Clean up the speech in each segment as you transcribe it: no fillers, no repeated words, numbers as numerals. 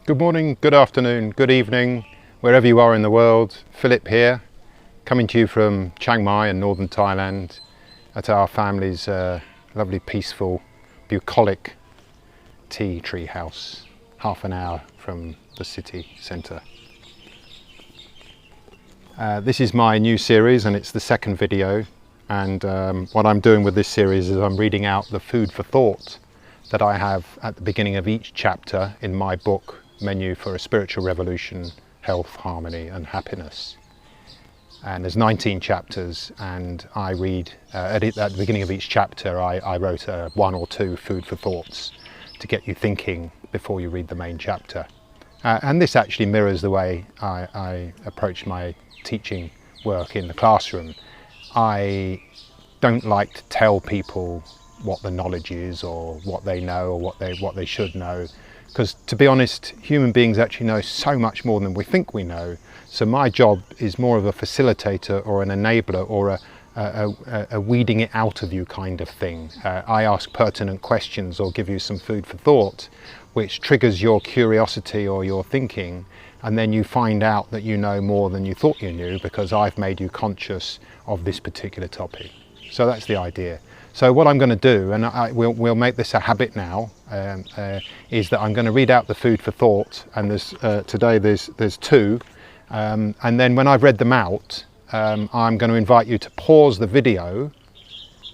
Good morning, good afternoon, good evening, wherever you are in the world. Philip here, coming to you from Chiang Mai in northern Thailand at our family's lovely, peaceful, bucolic tea tree house, half an hour from the city centre. This is my new series and it's the second video, and what I'm doing with this series is I'm reading out the food for thought that I have at the beginning of each chapter in my book, Menu for a Spiritual Revolution, Health, Harmony and Happiness. And there's 19 chapters, and I read, at the beginning of each chapter I wrote one or two food for thoughts to get you thinking before you read the main chapter. And this actually mirrors the way I approach my teaching work in the classroom. I don't like to tell people what the knowledge is or what they know or what they should know, because to be honest, human beings actually know so much more than we think we know. So my job is more of a facilitator or an enabler or a weeding it out of you kind of thing. I ask pertinent questions or give you some food for thought which triggers your curiosity or your thinking, and then you find out that you know more than you thought you knew because I've made you conscious of this particular topic. So that's the idea. So what I'm going to do, and we'll make this a habit now, is that I'm going to read out the food for thought, and today there's two, and then when I've read them out, I'm going to invite you to pause the video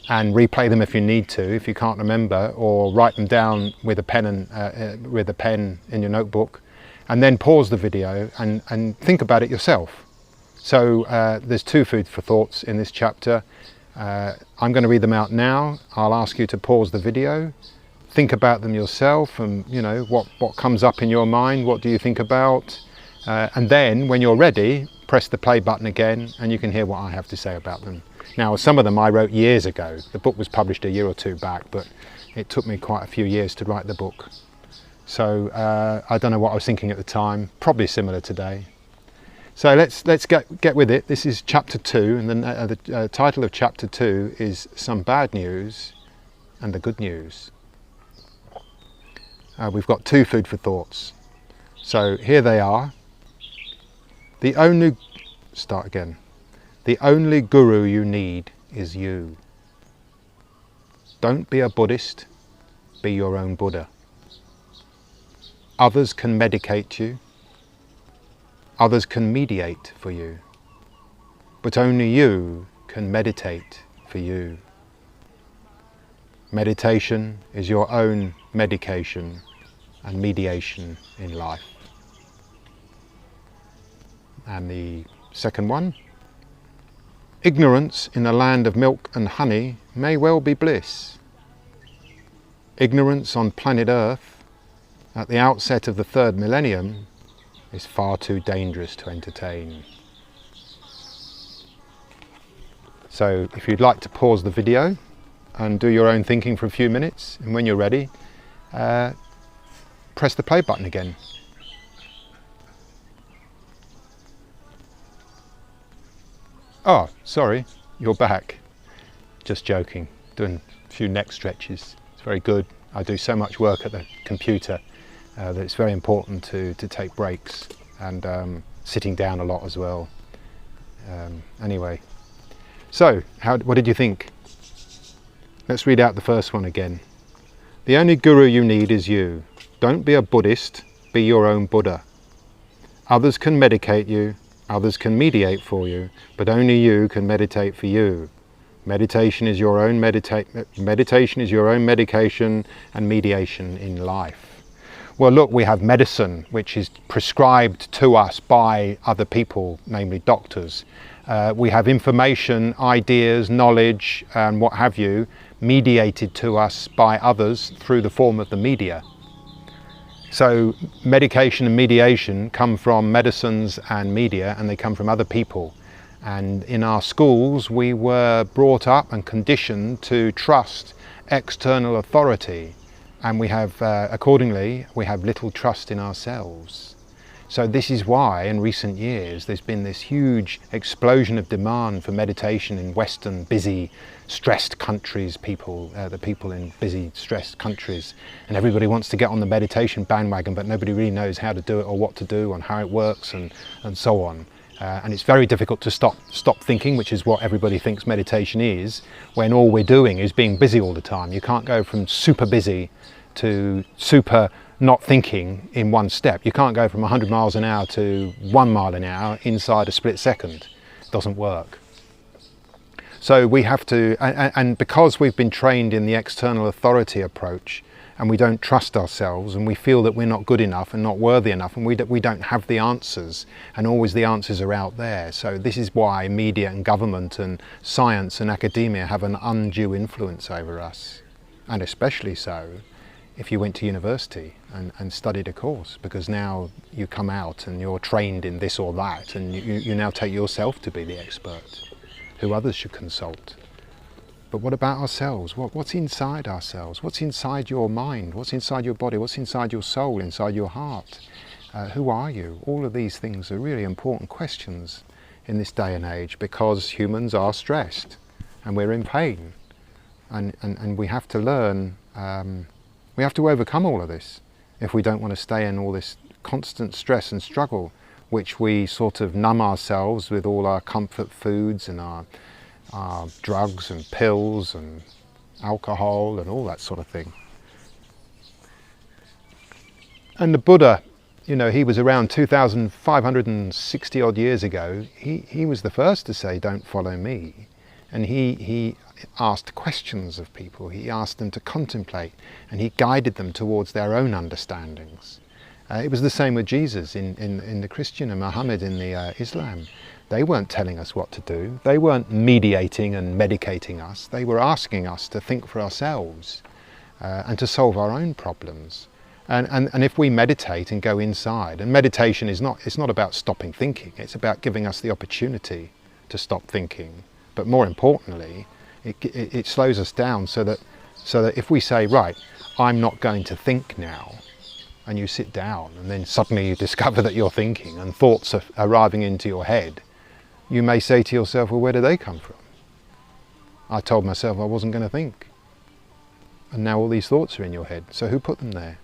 and replay them if you need to, if you can't remember, or write them down with a pen in your notebook, and then pause the video and think about it yourself. So there's two food for thoughts in this chapter. I'm going to read them out now. I'll ask you to pause the video, think about them yourself, and you know what comes up in your mind, what do you think about, and then when you're ready, press the play button again and you can hear what I have to say about them. Now, some of them I wrote years ago. The book was published a year or two back, but it took me quite a few years to write the book. So I don't know what I was thinking at the time, probably similar today. So let's get with it. This is chapter 2, and the title of chapter 2 is Some Bad News and the Good News. We've got two food for thoughts. So here they are. The only guru you need is you. Don't be a Buddhist, be your own Buddha. Others can medicate you. Others can mediate for you, but only you can meditate for you. Meditation is your own medication and mediation in life. And the second one, ignorance in a land of milk and honey may well be bliss. Ignorance on planet Earth at the outset of the third millennium is far too dangerous to entertain. So if you'd like to pause the video and do your own thinking for a few minutes, and when you're ready, press the play button again. Oh, sorry, you're back. Just joking, doing a few neck stretches. It's very good. I do so much work at the computer that it's very important to take breaks, and sitting down a lot as well. Anyway, so what did you think? Let's read out the first one again. The only guru you need is you. Don't be a Buddhist, be your own Buddha. Others can medicate you, others can mediate for you, but only you can meditate for you. Meditation is your own meditation is your own medication and mediation in life. Well, look, we have medicine, which is prescribed to us by other people, namely doctors. We have information, ideas, knowledge, and what have you, mediated to us by others through the form of the media. So medication and mediation come from medicines and media, and they come from other people. And in our schools, we were brought up and conditioned to trust external authority. And we have, accordingly, we have little trust in ourselves. So this is why in recent years there's been this huge explosion of demand for meditation in Western busy, stressed countries, the people in busy, stressed countries, and everybody wants to get on the meditation bandwagon, but nobody really knows how to do it or what to do and how it works and so on. And it's very difficult to stop thinking, which is what everybody thinks meditation is, when all we're doing is being busy all the time. You can't go from super busy to super not thinking in one step. You can't go from 100 miles an hour to 1 mile an hour inside a split second. It doesn't work. So we have to, and because we've been trained in the external authority approach, and we don't trust ourselves, and we feel that we're not good enough and not worthy enough, and we don't have the answers, and always the answers are out there. So this is why media and government and science and academia have an undue influence over us, and especially so if you went to university and studied a course, because now you come out and you're trained in this or that, and you now take yourself to be the expert who others should consult. But what about ourselves? What's inside ourselves? What's inside your mind? What's inside your body? What's inside your soul, inside your heart? Who are you? All of these things are really important questions in this day and age, because humans are stressed and we're in pain, and we have to learn, we have to overcome all of this if we don't want to stay in all this constant stress and struggle, which we sort of numb ourselves with all our comfort foods and our drugs and pills and alcohol and all that sort of thing. And the Buddha, you know, he was around 2,560 odd years ago. He was the first to say, "Don't follow me." And he asked questions of people. He asked them to contemplate, and he guided them towards their own understandings. It was the same with Jesus in the Christian, and Muhammad in the Islam. They weren't telling us what to do. They weren't mediating and medicating us. They were asking us to think for ourselves and to solve our own problems. And if we meditate and go inside, and meditation is it's not about stopping thinking, it's about giving us the opportunity to stop thinking. But more importantly, it slows us down so that if we say, right, I'm not going to think now, and you sit down and then suddenly you discover that you're thinking and thoughts are arriving into your head, you may say to yourself, well, where do they come from? I told myself I wasn't going to think, and now all these thoughts are in your head, so who put them there?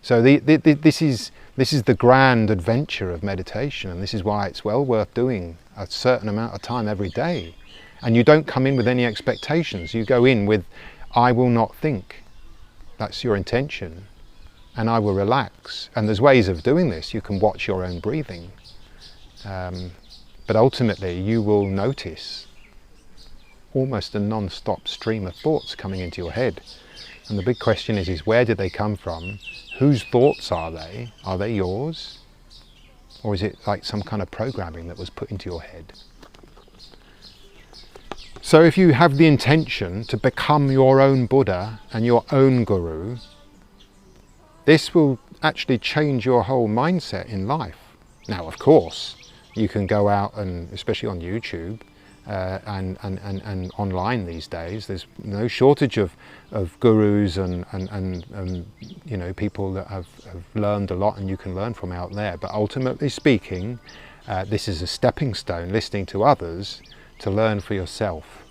So this is the grand adventure of meditation, and this is why it's well worth doing a certain amount of time every day. And you don't come in with any expectations. You go in with, I will not think. That's your intention. And I will relax. And there's ways of doing this. You can watch your own breathing. But ultimately you will notice almost a non-stop stream of thoughts coming into your head. And the big question is where did they come from? Whose thoughts are they? Are they yours? Or is it like some kind of programming that was put into your head? So if you have the intention to become your own Buddha and your own Guru, this will actually change your whole mindset in life. Now, of course, you can go out and, especially on YouTube, and online these days, there's no shortage of gurus and you know, people that have learned a lot and you can learn from out there. But ultimately speaking, this is a stepping stone, listening to others, to learn for yourself.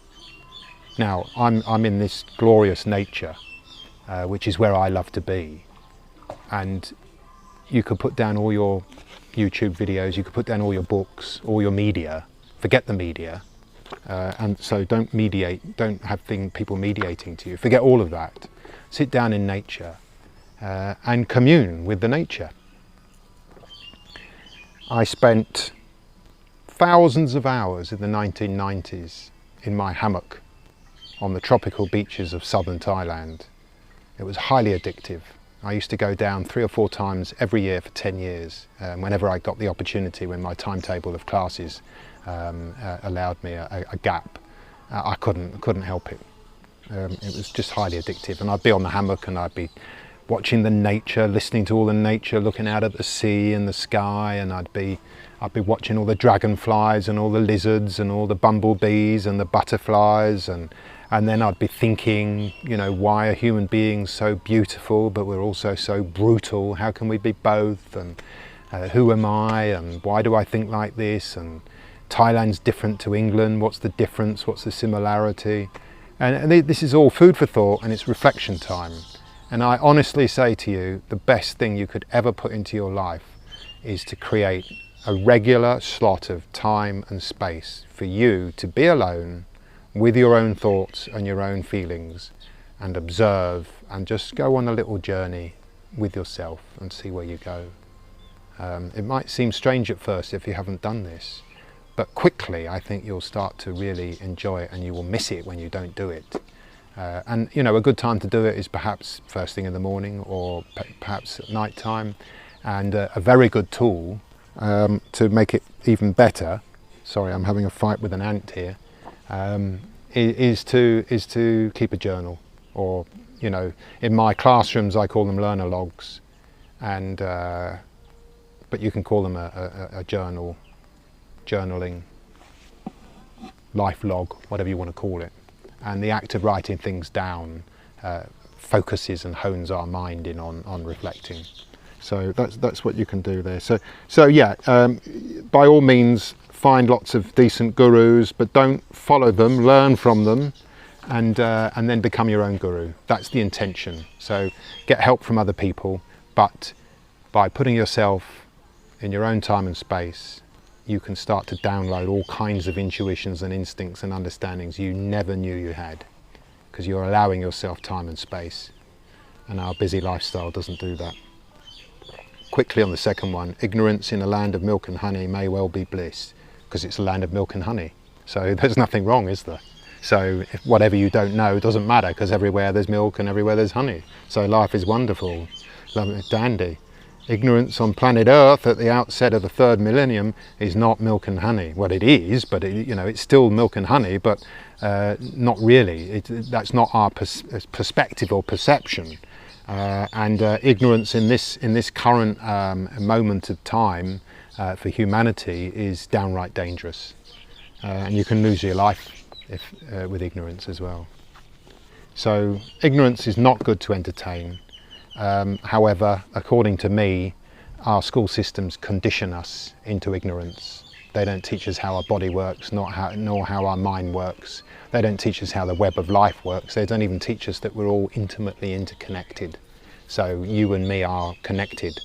Now, I'm in this glorious nature, which is where I love to be. And you could put down all your YouTube videos, you could put down all your books, all your media, forget the media. And so don't have people mediating to you. Forget all of that. Sit down in nature and commune with the nature. I spent thousands of hours in the 1990s in my hammock on the tropical beaches of southern Thailand. It was highly addictive. I used to go down 3 or 4 times every year for 10 years, whenever I got the opportunity, when my timetable of classes allowed me a gap. I couldn't help it. It was just highly addictive, and I'd be on the hammock and I'd be watching the nature, listening to all the nature, looking out at the sea and the sky, and I'd be watching all the dragonflies and all the lizards and all the bumblebees and the butterflies, and And then I'd be thinking, you know, why are human beings so beautiful, but we're also so brutal? How can we be both? And who am I? And why do I think like this? And Thailand's different to England. What's the difference? What's the similarity? And this is all food for thought, and it's reflection time. And I honestly say to you, the best thing you could ever put into your life is to create a regular slot of time and space for you to be alone with your own thoughts and your own feelings, and observe and just go on a little journey with yourself and see where you go. It might seem strange at first if you haven't done this, but quickly I think you'll start to really enjoy it, and you will miss it when you don't do it. And you know, a good time to do it is perhaps first thing in the morning, or perhaps at night time. And a very good tool to make it even better, sorry, I'm having a fight with an ant here, is to keep a journal. Or, you know, in my classrooms I call them learner logs, and but you can call them a journal, journaling, life log, whatever you want to call it. And the act of writing things down focuses and hones our mind in on reflecting. So that's what you can do there. So yeah, by all means find lots of decent gurus, but don't follow them, learn from them, and then become your own guru. That's the intention. So get help from other people, but by putting yourself in your own time and space, you can start to download all kinds of intuitions and instincts and understandings you never knew you had, because you're allowing yourself time and space, and our busy lifestyle doesn't do that. Quickly on the second one, ignorance in a land of milk and honey may well be bliss, because it's a land of milk and honey. So there's nothing wrong, is there? So if whatever you don't know doesn't matter, because everywhere there's milk and everywhere there's honey. So life is wonderful, dandy. Ignorance on planet Earth at the outset of the third millennium is not milk and honey. Well, it is, but you know, it's still milk and honey, but not really. That's not our perspective or perception. Ignorance in this current moment of time for humanity is downright dangerous, and you can lose your life with ignorance as well. So ignorance is not good to entertain. However, according to me, our school systems condition us into ignorance. They don't teach us how our body works, nor how our mind works. They don't teach us how the web of life works. They don't even teach us that we're all intimately interconnected. So you and me are connected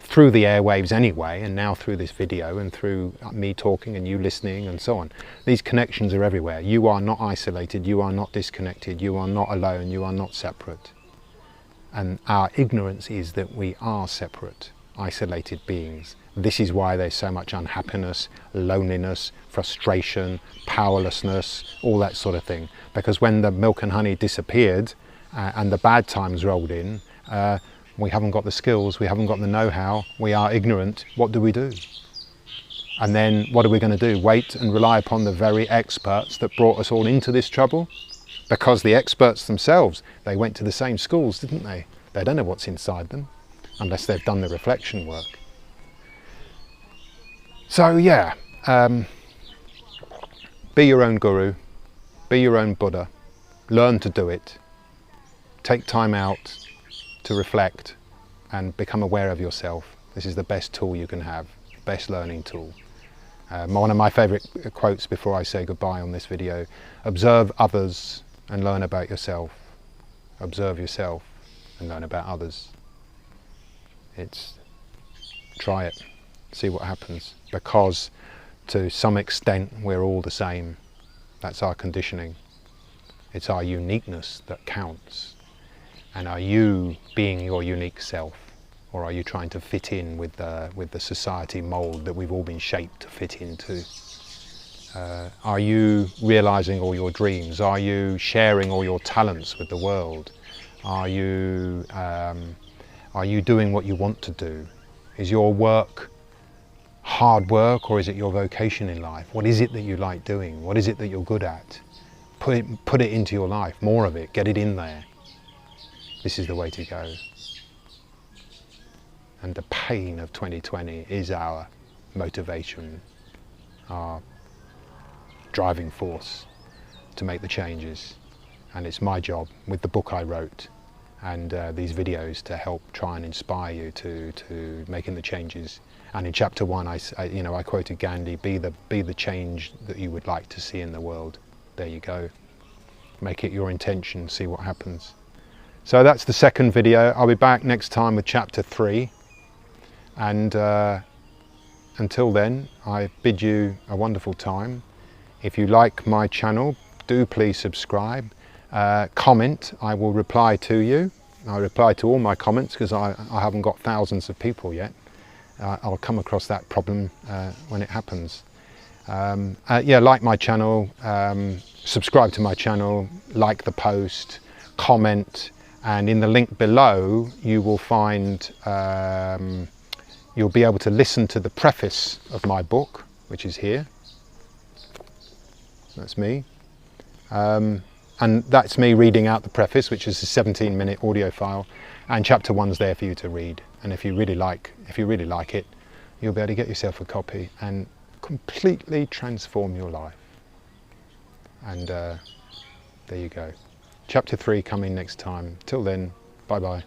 through the airwaves anyway, and now through this video and through me talking and you listening and so on. These connections are everywhere. You are not isolated, you are not disconnected, you are not alone, you are not separate. And our ignorance is that we are separate, isolated beings. This is why there's so much unhappiness, loneliness, frustration, powerlessness, all that sort of thing. Because when the milk and honey disappeared and the bad times rolled in, we haven't got the skills, we haven't got the know-how, we are ignorant. What do we do? And then what are we going to do? Wait and rely upon the very experts that brought us all into this trouble? Because the experts themselves, they went to the same schools, didn't they? They don't know what's inside them, unless they've done the reflection work. So yeah, be your own guru, be your own Buddha, learn to do it, take time out to reflect and become aware of yourself. This is the best tool you can have, best learning tool. One of my favourite quotes before I say goodbye on this video: observe others and learn about yourself. Observe yourself and learn about others. Try it, see what happens, because to some extent we're all the same. That's our conditioning. It's our uniqueness that counts. And are you being your unique self, or are you trying to fit in with the society mould that we've all been shaped to fit into? Are you realizing all your dreams? Are you sharing all your talents with the world? Are you doing what you want to do? Is your work hard work, or is it your vocation in life? What is it that you like doing? What is it that you're good at? Put it into your life, more of it, get it in there. This is the way to go. And the pain of 2020 is our motivation, our driving force to make the changes, and it's my job with the book I wrote and these videos to help try and inspire you to making the changes. And in chapter 1 I quoted Gandhi, be the change that you would like to see in the world. There you go, make it your intention, see what happens. So that's the second video. I'll be back next time with chapter 3, and until then I bid you a wonderful time. If you like my channel, do please subscribe, comment. I will reply to you. I reply to all my comments because I haven't got thousands of people yet. I'll come across that problem when it happens. Yeah, like my channel, subscribe to my channel, like the post, comment, and in the link below you will find, you'll be able to listen to the preface of my book, which is here. That's me. And that's me reading out the preface, which is a 17-minute audio file, and chapter 1's there for you to read. And if you really like it, you'll be able to get yourself a copy and completely transform your life. And there you go. Chapter 3 coming next time. Till then, bye bye.